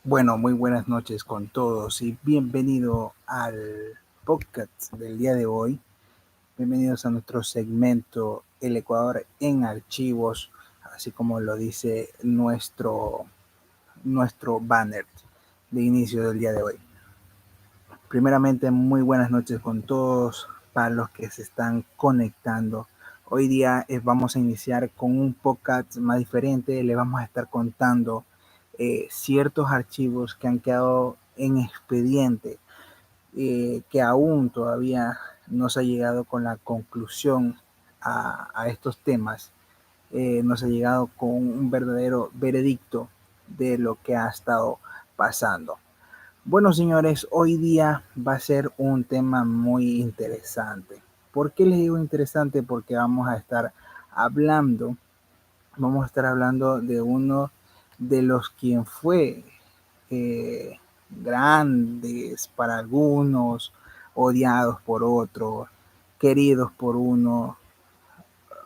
Bueno, muy buenas noches con todos y bienvenido al podcast del día de hoy. Bienvenidos a nuestro segmento El Ecuador en archivos, así como lo dice nuestro banner de inicio del día de hoy. Primeramente, muy buenas noches con todos para los que se están conectando. Hoy día vamos a iniciar con un podcast más diferente. Le vamos a estar contando ciertos archivos que han quedado en expediente, que aún todavía no se ha llegado con la conclusión a estos temas. No se ha llegado con un verdadero veredicto de lo que ha estado pasando. Bueno, señores, hoy día va a ser un tema muy interesante. ¿Por qué les digo interesante? Porque hablando, vamos a estar hablando de uno de los quien fue grandes para algunos, odiados por otros, queridos por uno,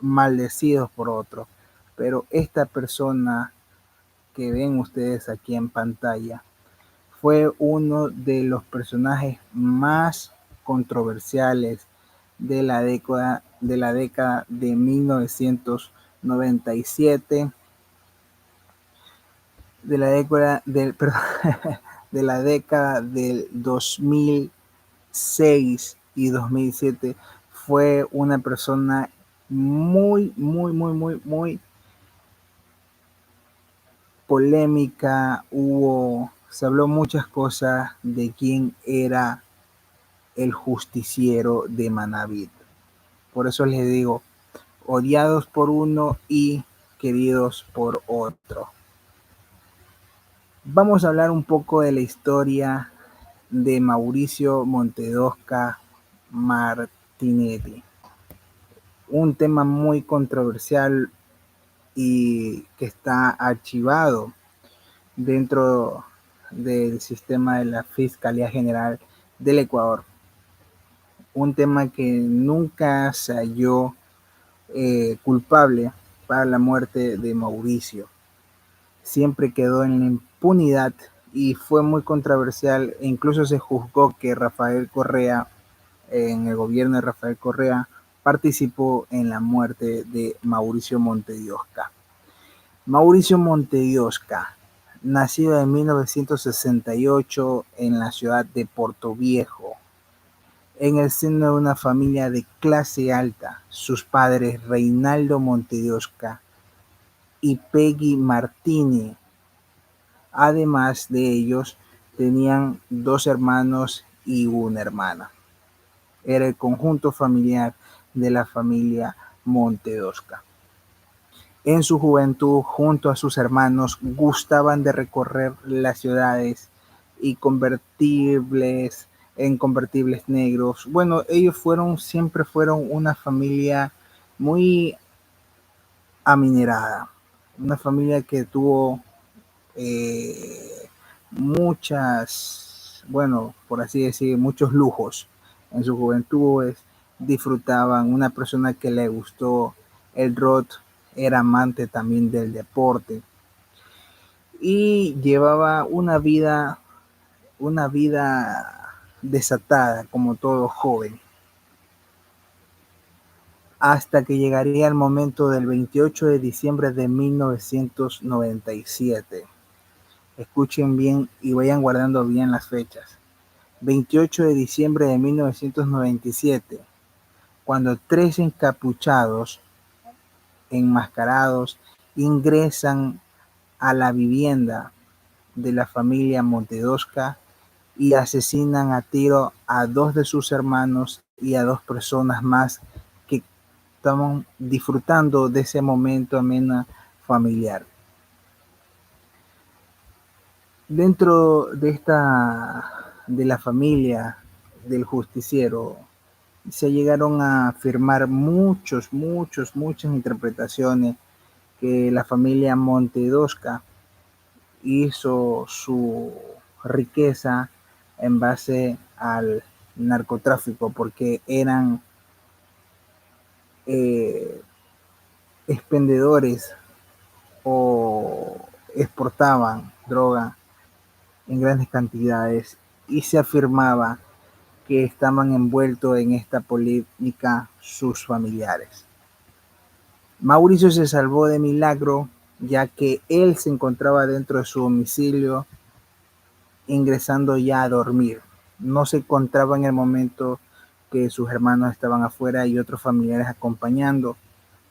maldecidos por otro. Pero esta persona que ven ustedes aquí en pantalla fue uno de los personajes más controversiales de la década de 1997, de la década del, perdón, de la década del 2006 y 2007. Fue una persona muy, muy, muy, muy, muy polémica. Se habló muchas cosas de quién era el justiciero de Manaví. Por eso les digo, odiados por uno y queridos por otro. Vamos a hablar un poco de la historia de Mauricio Montedosca Martinetti. Un tema muy controversial y que está archivado dentro del sistema de la Fiscalía General del Ecuador. Un tema que nunca se halló culpable para la muerte de Mauricio. Siempre quedó en la impunidad y fue muy controversial e incluso se juzgó que Rafael Correa, en el gobierno de Rafael Correa, participó en la muerte de Mauricio Montediosca. Mauricio Montediosca, nacido en 1968 en la ciudad de Portoviejo, en el seno de una familia de clase alta. Sus padres, Reinaldo Montediosca y Peggy Martini, además de ellos, tenían dos hermanos y una hermana. Era el conjunto familiar de la familia Montedosca. En su juventud, junto a sus hermanos, gustaban de recorrer las ciudades y en convertibles negros. Bueno, siempre fueron una familia muy aminerada, una familia que tuvo bueno, por así decir, muchos lujos en su juventud. Disfrutaban, una persona que le gustó el rock, era amante también del deporte y llevaba una vida desatada como todo joven, hasta que llegaría el momento del 28 de diciembre de 1997. Escuchen bien y vayan guardando bien las fechas. 28 de diciembre de 1997, cuando tres encapuchados, enmascarados, ingresan a la vivienda de la familia Montedosca y asesinan a tiro a dos de sus hermanos y a dos personas más que estaban disfrutando de ese momento amena familiar. Dentro de la familia del justiciero se llegaron a firmar muchas interpretaciones que la familia Montedosca hizo su riqueza en base al narcotráfico, porque eran eh, expendedores o exportaban droga en grandes cantidades y se afirmaba que estaban envueltos en esta polémica sus familiares. Mauricio se salvó de milagro, ya que él se encontraba dentro de su domicilio ingresando ya a dormir. No se encontraba en el momento que sus hermanos estaban afuera y otros familiares acompañando.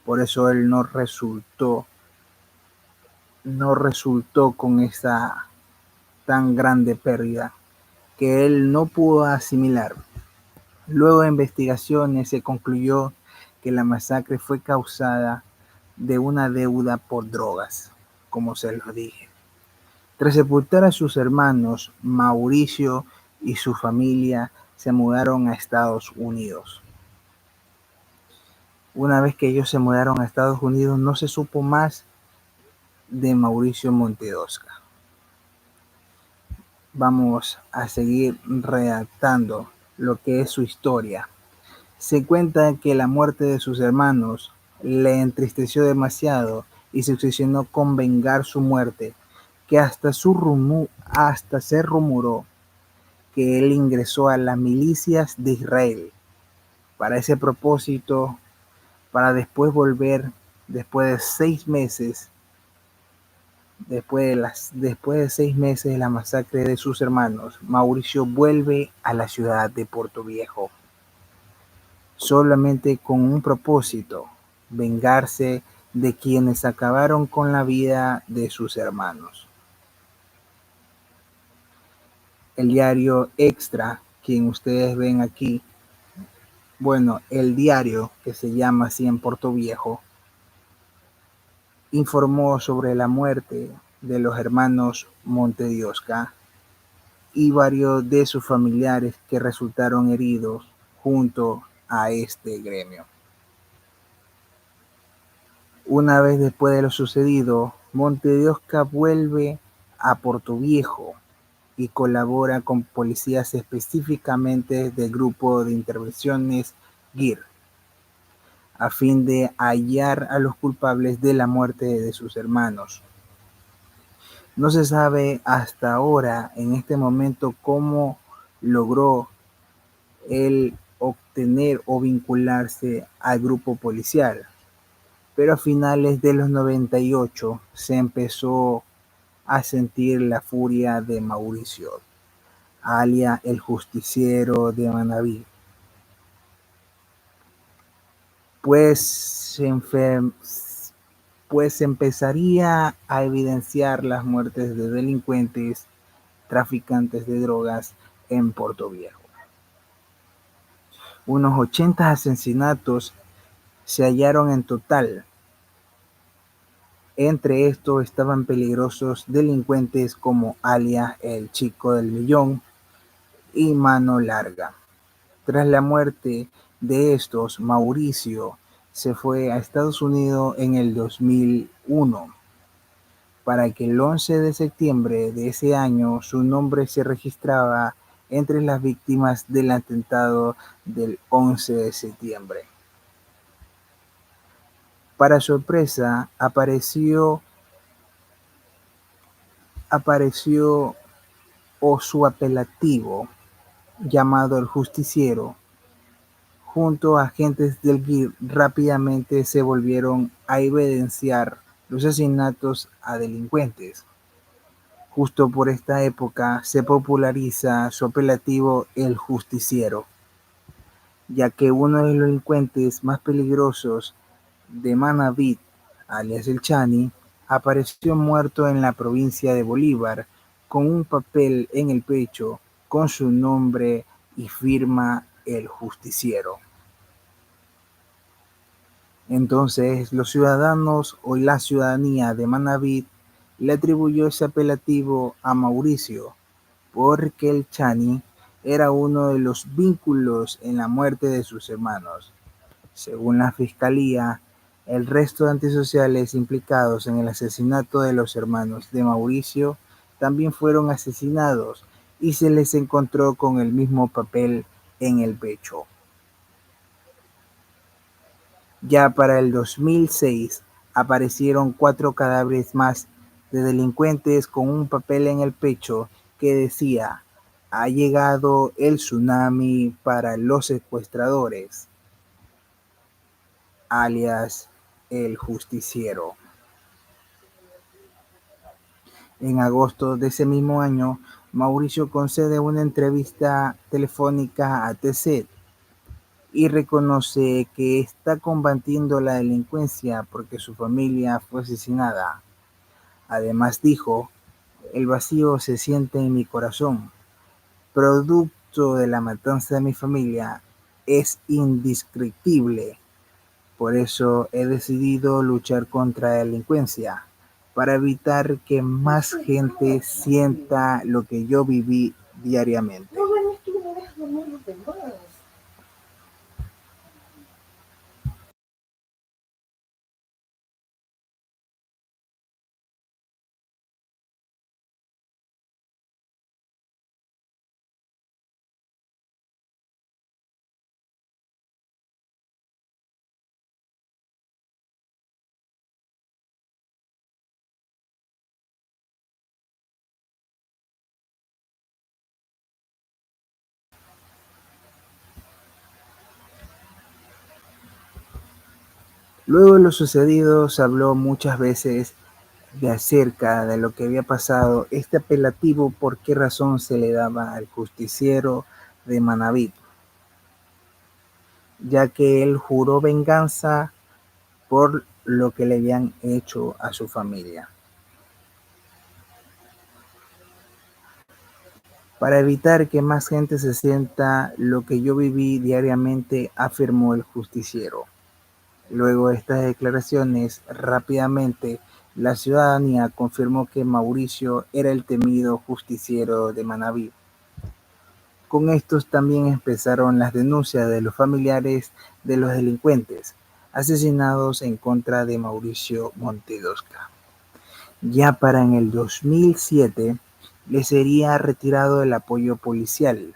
Por eso él no resultó con esa tan grande pérdida que él no pudo asimilar. Luego de investigaciones se concluyó que la masacre fue causada de una deuda por drogas, como se los dije. Tras sepultar a sus hermanos, Mauricio y su familia se mudaron a Estados Unidos. Una vez que ellos se mudaron a Estados Unidos, no se supo más de Mauricio Montedosca. Vamos a seguir redactando lo que es su historia. Se cuenta que la muerte de sus hermanos le entristeció demasiado y se obsesionó con vengar su muerte, que hasta se rumoró que él ingresó a las milicias de Israel para ese propósito, para después volver, después de 6 meses, después de la masacre de sus hermanos, Mauricio vuelve a la ciudad de Portoviejo, solamente con un propósito: vengarse de quienes acabaron con la vida de sus hermanos. El diario Extra, quien ustedes ven aquí, bueno, el diario que se llama así en Portoviejo, informó sobre la muerte de los hermanos Montediosca y varios de sus familiares que resultaron heridos junto a este gremio. Una vez después de lo sucedido, Montediosca vuelve a Portoviejo y colabora con policías, específicamente del Grupo de Intervenciones GIR, a fin de hallar a los culpables de la muerte de sus hermanos. No se sabe hasta ahora, en este momento, cómo logró él obtener o vincularse al grupo policial, pero a finales de los 98 se empezó a sentir la furia de Mauricio, alias el Justiciero de Manabí, pues empezaría a evidenciar las muertes de delincuentes, traficantes de drogas en Portoviejo. Unos 80 asesinatos se hallaron en total. Entre estos estaban peligrosos delincuentes como alias el Chico del Millón y Mano Larga. Tras la muerte de estos, Mauricio se fue a Estados Unidos en el 2001 para que el 11 de septiembre de ese año su nombre se registraba entre las víctimas del atentado del 11 de septiembre. Para sorpresa, apareció su apelativo, llamado el Justiciero, junto a agentes del GIR. Rápidamente se volvieron a evidenciar los asesinatos a delincuentes. Justo por esta época se populariza su apelativo el Justiciero, ya que uno de los delincuentes más peligrosos de Manabí, alias el Chani, apareció muerto en la provincia de Bolívar con un papel en el pecho con su nombre y firma el Justiciero. Entonces los ciudadanos o la ciudadanía de Manabí le atribuyó ese apelativo a Mauricio porque el Chani era uno de los vínculos en la muerte de sus hermanos. Según la fiscalía, el resto de antisociales implicados en el asesinato de los hermanos de Mauricio también fueron asesinados y se les encontró con el mismo papel en el pecho. Ya para el 2006 aparecieron 4 cadáveres más de delincuentes con un papel en el pecho que decía: ha llegado el tsunami para los secuestradores, alias el justiciero. En agosto de ese mismo año, Mauricio concede una entrevista telefónica a TC y reconoce que está combatiendo la delincuencia porque su familia fue asesinada. Además dijo: el vacío se siente en mi corazón, producto de la matanza de mi familia, es indescriptible. Por eso he decidido luchar contra la delincuencia, para evitar que más gente sienta lo que yo viví diariamente. Luego de lo sucedido, se habló muchas veces de acerca de lo que había pasado. Este apelativo, ¿por qué razón se le daba al justiciero de Manabí? Ya que él juró venganza por lo que le habían hecho a su familia. Para evitar que más gente se sienta lo que yo viví diariamente, afirmó el justiciero. Luego de estas declaraciones, rápidamente la ciudadanía confirmó que Mauricio era el temido justiciero de Manabí. Con estos también empezaron las denuncias de los familiares de los delincuentes asesinados en contra de Mauricio Montedosca. Ya para en el 2007 le sería retirado el apoyo policial.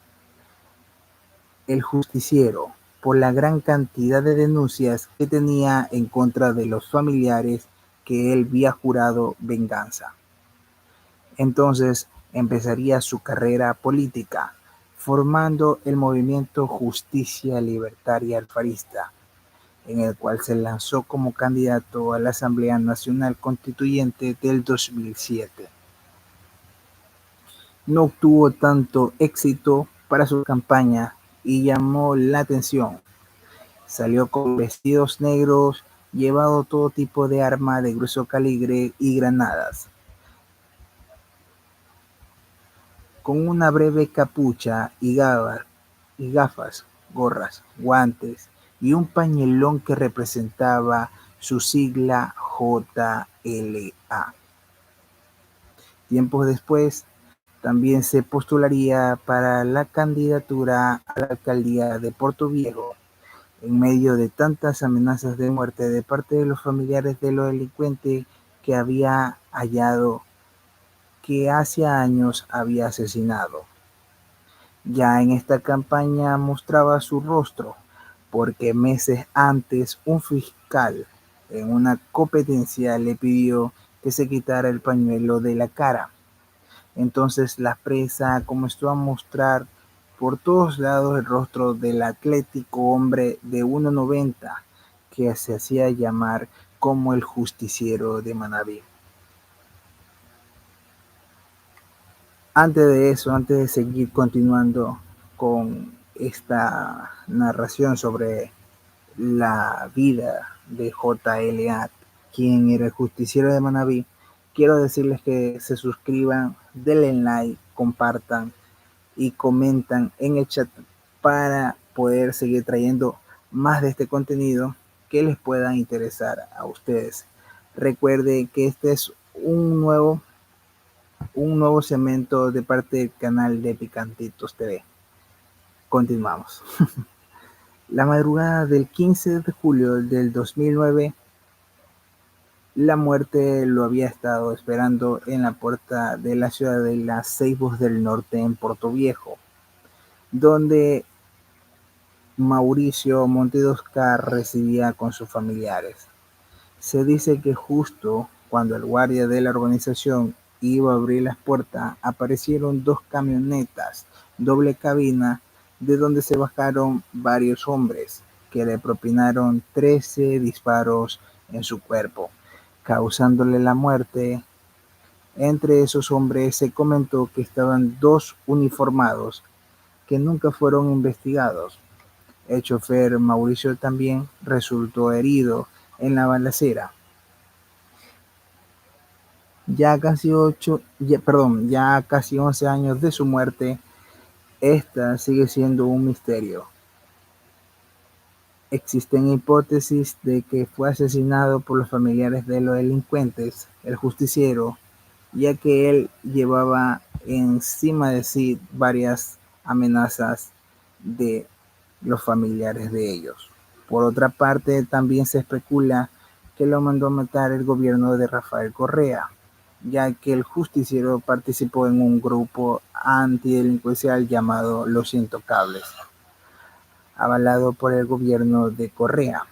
El justiciero, por la gran cantidad de denuncias que tenía en contra de los familiares que él había jurado venganza. Entonces empezaría su carrera política, formando el movimiento Justicia Libertaria Alfarista, en el cual se lanzó como candidato a la Asamblea Nacional Constituyente del 2007. No obtuvo tanto éxito para su campaña y llamó la atención. Salió con vestidos negros, llevado todo tipo de arma de grueso calibre y granadas, con una breve capucha y gafas, gorras, guantes y un pañuelón que representaba su sigla JLA. Tiempos después, también se postularía para la candidatura a la alcaldía de Portoviejo, en medio de tantas amenazas de muerte de parte de los familiares de los delincuentes que había hallado, que hacía años había asesinado. Ya en esta campaña mostraba su rostro, porque meses antes un fiscal en una competencia le pidió que se quitara el pañuelo de la cara. Entonces la prensa comenzó a mostrar por todos lados el rostro del atlético hombre de 1,90 que se hacía llamar como el justiciero de Manabí. Antes de seguir continuando con esta narración sobre la vida de JLA, quien era el justiciero de Manabí, quiero decirles que se suscriban, denle like, compartan y comentan en el chat para poder seguir trayendo más de este contenido que les pueda interesar a ustedes. Recuerde que este es un nuevo segmento de parte del canal de Picantitos TV. Continuamos. La madrugada del 15 de julio del 2009, la muerte lo había estado esperando en la puerta de la ciudad de las Ceibos del Norte en Portoviejo, donde Mauricio Montedosca residía con sus familiares. Se dice que justo cuando el guardia de la organización iba a abrir las puertas, aparecieron dos camionetas doble cabina de donde se bajaron varios hombres que le propinaron 13 disparos en su cuerpo, causándole la muerte. Entre esos hombres se comentó que estaban dos uniformados que nunca fueron investigados. El chofer Mauricio también resultó herido en la balacera. Ya casi 11 años de su muerte, esta sigue siendo un misterio. Existen hipótesis de que fue asesinado por los familiares de los delincuentes, el justiciero, ya que él llevaba encima de sí varias amenazas de los familiares de ellos. Por otra parte, también se especula que lo mandó a matar el gobierno de Rafael Correa, ya que el justiciero participó en un grupo antidelincuencial llamado Los Intocables, avalado por el gobierno de Correa,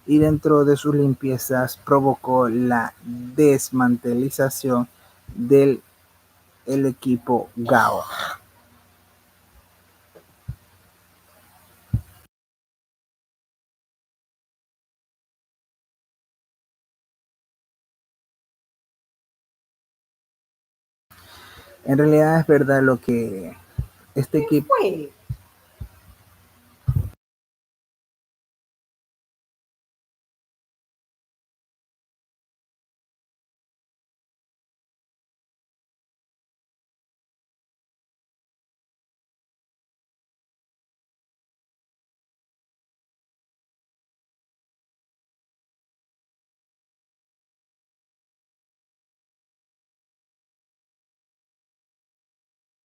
y dentro de sus limpiezas provocó la desmantelización del el equipo Gao. En realidad es verdad lo que este equipo